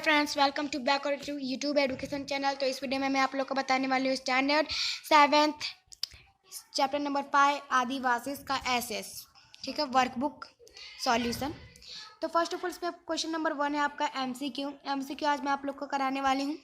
Friends, welcome to back और to YouTube education channel. तो इस वीडियो में मैं आप लोग को बताने वाली हूँ स्टैंडर्ड 7th चैप्टर नंबर 5 आदिवासी का एसएस, ठीक है, वर्कबुक सॉल्यूशन। तो फर्स्ट ऑफ ऑल इसमें क्वेश्चन नंबर 1 है आपका एमसीक्यू आज मैं आप लोग को कराने वाली हूँ।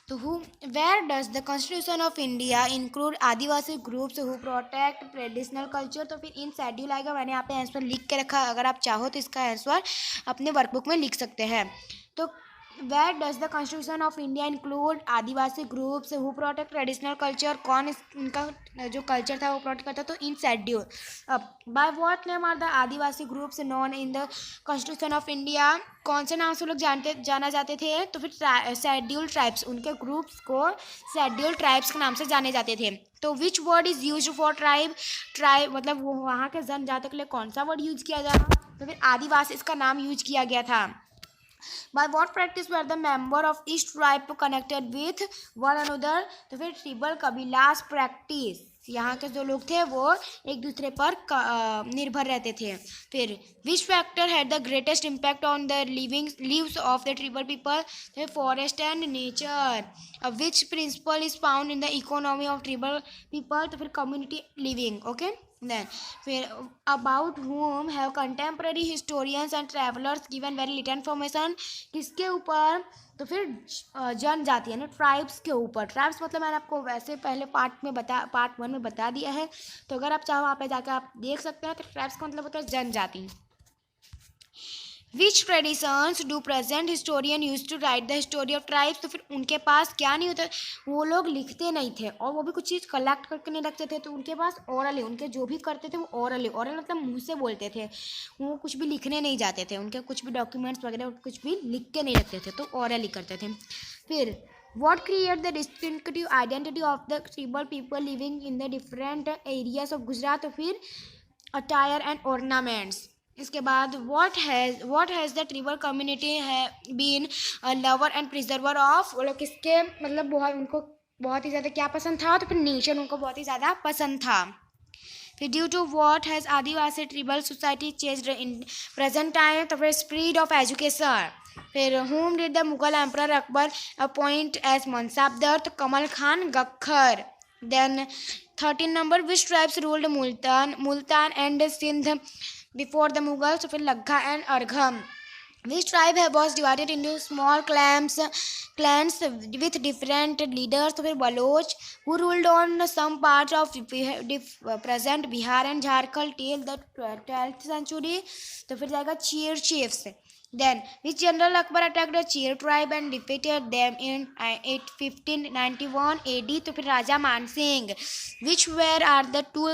तो where does the constitution of India include Adivasi groups who protect traditional culture. तो फिर इन शेड्यूल आएगा, मैंने यहाँ पे आंसर लिख के रखा, अगर आप चाहो तो इसका आंसर अपने वर्कबुक में लिख सकते हैं। तो where does the constitution of India include Adivasi groups who protect traditional culture, कौन इनका जो कल्चर था वो प्रोटेक्ट करता, तो इन शेड्यूल। अब by what name are the Adivasi groups known in the constitution of India, कौन से नाम से लोग जाना जाते थे, तो फिर शेड्यूल ट्राइब्स, उनके ग्रुप्स को शेड्यूल ट्राइब्स के नाम से जाने जाते थे। तो which word is use for tribe मतलब वो वहाँ के जनजाति के लिए कौन सा वर्ड यूज किया जा रहा, तो फिर आदिवासी इसका नाम यूज किया गया था। By what practice were the member of each tribe connected with one another, तो फिर ट्रिबल कबीलास प्रैक्टिस, यहाँ के जो लोग थे वो एक दूसरे पर निर्भर रहते थे। फिर which factor had the greatest impact on the lives of the tribal people, तो forest and nature. Which principle is found in the economy of tribal people, तो फिर कम्युनिटी लिविंग। ओके, then फिर about whom have contemporary historians and travelers given very little information, किसके ऊपर, तो फिर जनजाति यानी ट्राइब्स के ऊपर। ट्राइब्स मतलब मैंने आपको वैसे पहले पार्ट 1 में बता दिया है, तो अगर आप चाहो वहाँ पे जाकर आप देख सकते हैं। तो ट्राइब्स का मतलब होता है जनजाति। Which traditions do present historian use to write the history of tribes, तो फिर उनके पास क्या नहीं होता, वो लोग लिखते नहीं थे और वो भी कुछ चीज़ कलेक्ट करके नहीं रखते थे, तो उनके पास ओरल, उनके जो भी करते थे वो ओरल मतलब मुंह से बोलते थे, वो कुछ भी लिखने नहीं जाते थे, उनके कुछ भी डॉक्यूमेंट्स वगैरह कुछ भी लिख के नहीं रखते थे, तो ओरल ही करते थे। फिर what create the distinctive identity of the tribal people living in the different areas of Gujarat, तो फिर attire and ornaments। इसके बाद what has the tribal community been a lover and preserver of, वो लोग किसके मतलब उनको बहुत ही ज़्यादा क्या पसंद था, तो फिर नेचर उनको बहुत ही ज़्यादा पसंद था। फिर ड्यू टू what has आदिवासी tribal society changed in present time, तो फिर स्प्रीड ऑफ एजुकेशन। फिर whom did the Mughal emperor Akbar appoint as mansabdar, तो Kamal Khan Gakhar. Then 13 number which tribes ruled Multan and Sindh before the Mughals, तो फिर Lagga and Argham. Which tribe was divided into small clans with different leaders, तो फिर Bloch, who ruled on some parts of present Bihar and Jharkhand till the 12th century, तो फिर जाएगा Cheer chiefs। Then which general Akbar attacked the Cheer tribe and defeated them in 1591 AD, तो फिर राजा मान Singh. Which where are the two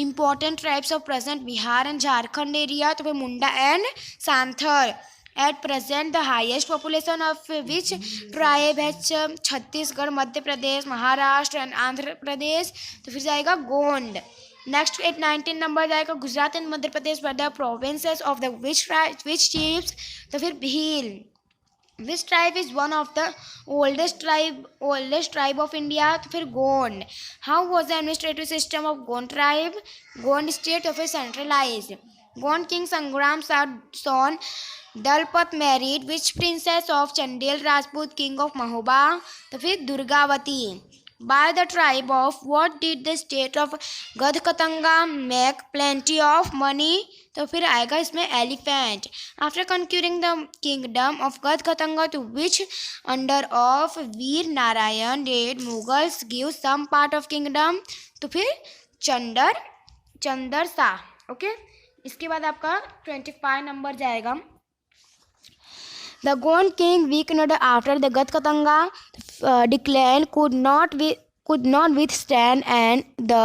important tribes of present Bihar and Jharkhand area, तो फिर Munda and Santhar. At present the highest population of which tribe has Chhattisgarh, Madhya Pradesh, Maharashtra and Andhra Pradesh, तो फिर जाएगा Gond. Next 19 number जाएगा Gujarat and Madhya Pradesh were the provinces of the which chiefs, तो फिर Bhil. Which tribe is one of the oldest tribe of India, तो फिर Gond. How was the administrative system of Gond tribe, Gond state, तो फिर सेंट्रलाइज। गोंड किंग संग्राम son Dalpat married which princess of Chandel Rajput king of Mahoba, तो फिर Durgavati. By the tribe of what did the state of गधकतंगा make plenty of money, तो फिर आएगा इसमें elephant. After conquering the kingdom of Gadhkatanga to which under of Veer Narayan did Mughals give some part of kingdom, तो फिर Chandar Shah. Okay, इसके बाद आपका 25 नंबर जाएगा The Gond king weakened after the Ghatkatanga decline could not withstand and the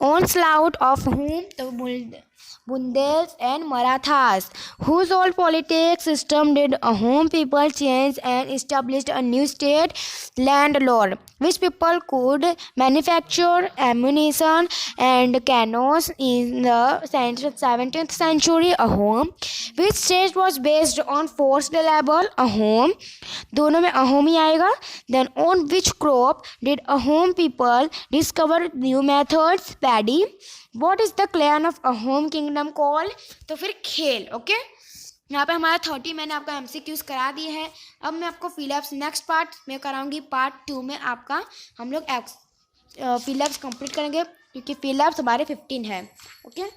onslaught of whom, the Bundes and Marathas, whose old political system did whom people change and established a new state landlord, which people could manufacture ammunition and cannons in the 17th century, a home which state was based on forced labor, a home, दोनों में अहोम ही आएगा। Then on which crop did Ahom people discover new methods, paddy, what is the clan of Ahom kingdom called, तो फिर खेल। Okay, यहाँ पे हमारा 30 मैंने आपका MCQs करा दिए हैं। अब मैं आपको फिलअप्स नेक्स्ट पार्ट में कराऊंगी, पार्ट 2 में आपका हम लोग फिलअप्स कंप्लीट करेंगे, क्योंकि फिलअप्स हमारे 15 है। ओके।